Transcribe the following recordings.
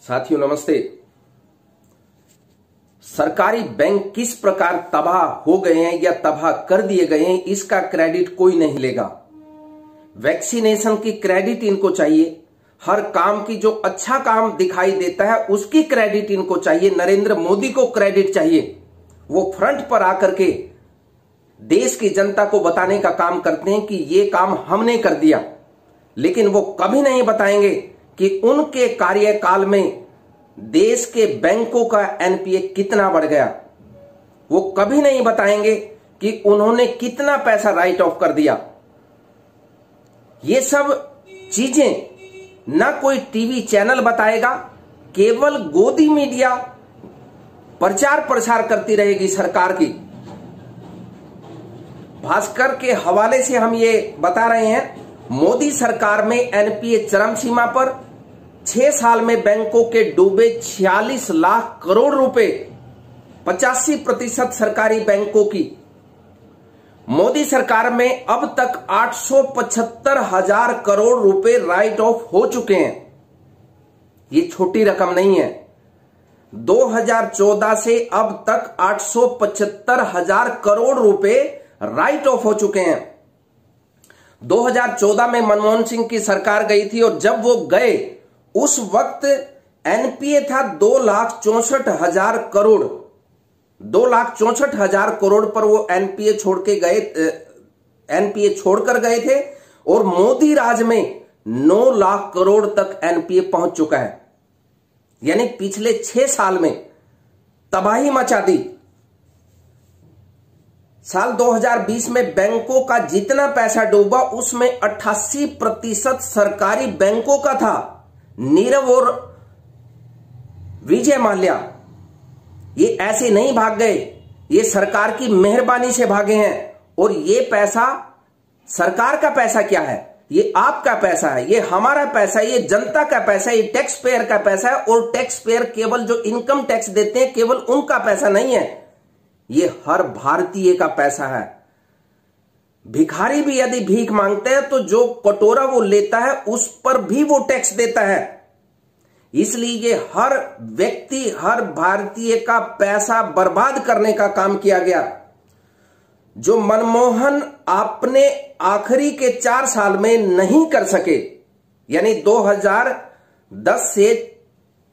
साथियों नमस्ते। सरकारी बैंक किस प्रकार तबाह हो गए हैं या तबाह कर दिए गए हैं, इसका क्रेडिट कोई नहीं लेगा। वैक्सीनेशन की क्रेडिट इनको चाहिए, हर काम की जो अच्छा काम दिखाई देता है उसकी क्रेडिट इनको चाहिए। नरेंद्र मोदी को क्रेडिट चाहिए। वो फ्रंट पर आकर के देश की जनता को बताने का काम करते हैं कि ये काम हमने कर दिया, लेकिन वो कभी नहीं बताएंगे कि उनके कार्यकाल में देश के बैंकों का एनपीए कितना बढ़ गया। वो कभी नहीं बताएंगे कि उन्होंने कितना पैसा राइट ऑफ कर दिया। ये सब चीजें ना कोई टीवी चैनल बताएगा, केवल गोदी मीडिया प्रचार प्रसार करती रहेगी सरकार की। भास्कर के हवाले से हम ये बता रहे हैं, मोदी सरकार में एनपीए चरम सीमा पर, 6 साल में बैंकों के डूबे 46 लाख करोड़ रुपए, 85% सरकारी बैंकों की। मोदी सरकार में अब तक 875,000 करोड़ रुपए राइट ऑफ हो चुके हैं। ये छोटी रकम नहीं है। 2014 से अब तक 875,000 करोड़ रुपए राइट ऑफ हो चुके हैं। 2014 में मनमोहन सिंह की सरकार गई थी और जब वो गए उस वक्त एनपीए था 2,64,000 करोड़। 2,64,000 करोड़ पर वो एनपीए छोड़कर गए थे और मोदी राज में 9 लाख करोड़ तक एनपीए पहुंच चुका है। यानी पिछले 6 साल में तबाही मचा दी। साल 2020 में बैंकों का जितना पैसा डूबा उसमें 88% सरकारी बैंकों का था। नीरव और विजय माल्या ये ऐसे नहीं भाग गए, ये सरकार की मेहरबानी से भागे हैं। और ये पैसा सरकार का पैसा क्या है? ये आपका पैसा है, ये हमारा पैसा है, ये जनता का पैसा है, ये टैक्स पेयर का पैसा है। और टैक्स पेयर केवल जो इनकम टैक्स देते हैं केवल उनका पैसा नहीं है, ये हर भारतीय का पैसा है। भिखारी भी यदि भीख मांगते हैं तो जो कटोरा वो लेता है उस पर भी वो टैक्स देता है। इसलिए ये हर व्यक्ति, हर भारतीय का पैसा बर्बाद करने का काम किया गया। जो मनमोहन अपने आखिरी के 4 साल में नहीं कर सके, यानी 2010 से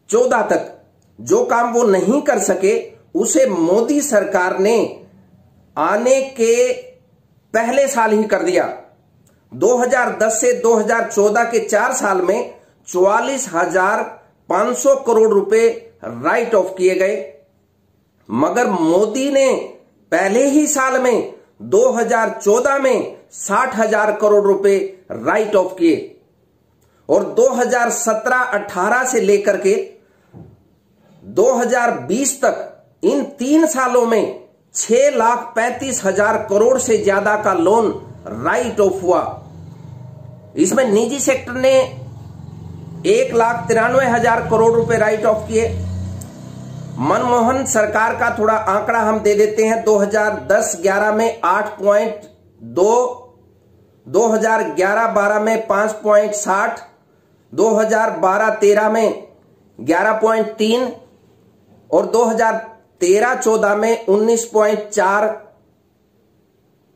14 तक जो काम वो नहीं कर सके, उसे मोदी सरकार ने आने के पहले साल ही कर दिया। 2010 से 2014 के 4 साल में 44,500 करोड़ रुपए राइट ऑफ किए गए। मगर मोदी ने पहले ही साल में 2014 में 60,000 करोड़ रुपए राइट ऑफ किए। और 2017-18 से लेकर के 2020 तक इन 3 सालों में 6,35,000 करोड़ से ज्यादा का लोन राइट ऑफ हुआ। इसमें निजी सेक्टर ने 1,93,000 करोड़ रुपए राइट ऑफ किए। मनमोहन सरकार का थोड़ा आंकड़ा हम दे देते हैं। 2010-11 में 8.2, 2011-12 में 5.60, 2012-13 में 11.3 और 2013-14 में 19.4,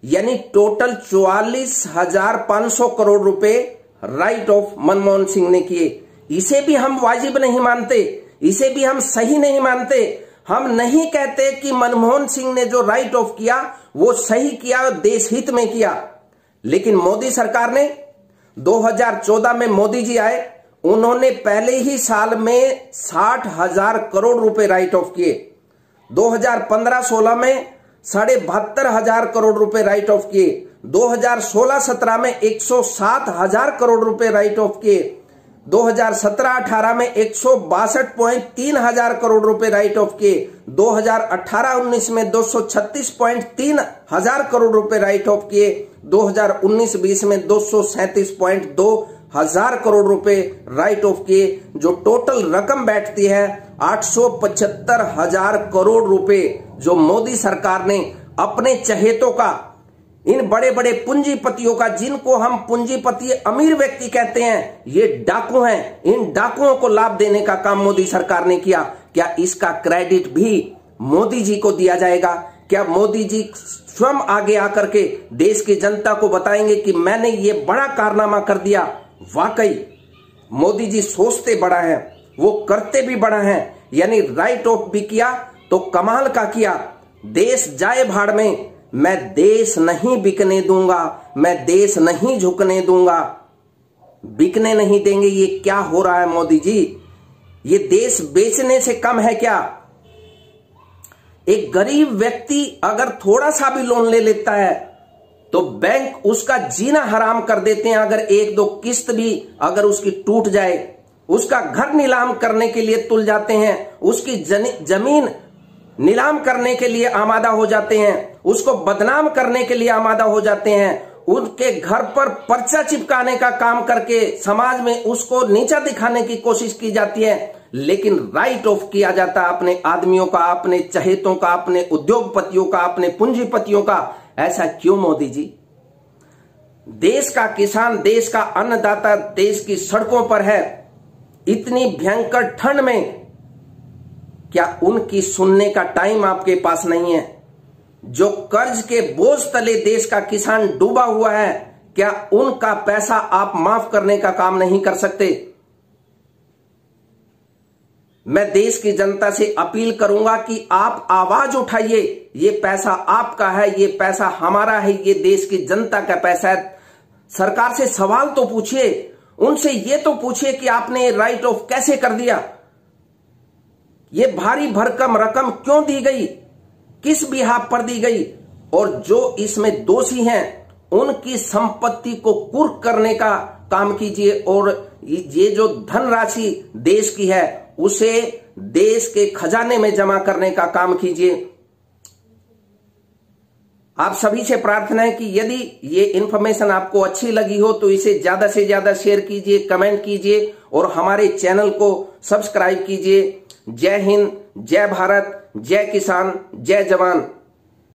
यानी टोटल 44,500 करोड़ रुपए राइट ऑफ मनमोहन सिंह ने किए। इसे भी हम वाजिब नहीं मानते, इसे भी हम सही नहीं मानते। हम नहीं कहते कि मनमोहन सिंह ने जो राइट ऑफ किया वो सही किया, देश हित में किया। लेकिन मोदी सरकार ने 2014 में मोदी जी आए, उन्होंने पहले ही साल में 60,000 करोड़ रुपए राइट ऑफ किए। 2015-16 में 72,500 करोड़ रुपए राइट ऑफ किए। 2016-17 में 107,000 करोड़ रुपए राइट ऑफ किए। 2017-18 में 162.3 हजार करोड़ रुपए राइट ऑफ किए। 2018-19 में 236.3 हजार करोड़ रुपए राइट ऑफ किए। 2019-20 में 237.2 हजार करोड़ रुपए राइट ऑफ किए। जो टोटल रकम बैठती है 875,000 करोड़ रुपए, जो मोदी सरकार ने अपने चहेतों का इन बड़े बड़े पूंजीपतियों का, जिनको हम पूंजीपति अमीर व्यक्ति कहते हैं, ये डाकू हैं, इन डाकुओं को लाभ देने का काम मोदी सरकार ने किया। क्या इसका क्रेडिट भी मोदी जी को दिया जाएगा? क्या मोदी जी स्वयं आगे आकर के देश की जनता को बताएंगे कि मैंने ये बड़ा कारनामा कर दिया? वाकई मोदी जी सोचते बड़ा है, वो करते भी बड़ा है। यानी राइट ऑफ भी किया तो कमाल का किया। देश जाए भाड़ में, मैं देश नहीं बिकने दूंगा, मैं देश नहीं झुकने दूंगा। बिकने नहीं देंगे, ये क्या हो रहा है मोदी जी? ये देश बेचने से कम है क्या? एक गरीब व्यक्ति अगर थोड़ा सा भी लोन ले लेता है तो बैंक उसका जीना हराम कर देते हैं। अगर एक दो किस्त भी अगर उसकी टूट जाए, उसका घर नीलाम करने के लिए तुल जाते हैं, उसकी जमीन नीलाम करने के लिए आमादा हो जाते हैं, उसको बदनाम करने के लिए आमादा हो जाते हैं, उनके घर पर पर्चा चिपकाने का काम करके समाज में उसको नीचा दिखाने की कोशिश की जाती है। लेकिन राइट ऑफ किया जाता है अपने आदमियों का, अपने चहेतों का, अपने उद्योगपतियों का, अपने पूंजीपतियों का। ऐसा क्यों मोदी जी? देश का किसान, देश का अन्नदाता देश की सड़कों पर है, इतनी भयंकर ठंड में क्या उनकी सुनने का टाइम आपके पास नहीं है? जो कर्ज के बोझ तले देश का किसान डूबा हुआ है, क्या उनका पैसा आप माफ करने का काम नहीं कर सकते? मैं देश की जनता से अपील करूंगा कि आप आवाज उठाइए। ये पैसा आपका है, ये पैसा हमारा है, ये देश की जनता का पैसा है। सरकार से सवाल तो पूछिए, उनसे ये तो पूछिए कि आपने राइट ऑफ कैसे कर दिया? ये भारी भरकम रकम क्यों दी गई? किस बिहाफ पर दी गई? और जो इसमें दोषी हैं उनकी संपत्ति को कुर्क करने का काम कीजिए और ये जो धनराशि देश की है उसे देश के खजाने में जमा करने का काम कीजिए। आप सभी से प्रार्थना है कि यदि ये इंफॉर्मेशन आपको अच्छी लगी हो तो इसे ज्यादा से ज्यादा शेयर कीजिए, कमेंट कीजिए और हमारे चैनल को सब्सक्राइब कीजिए। जय हिंद, जय भारत, जय किसान, जय जवान।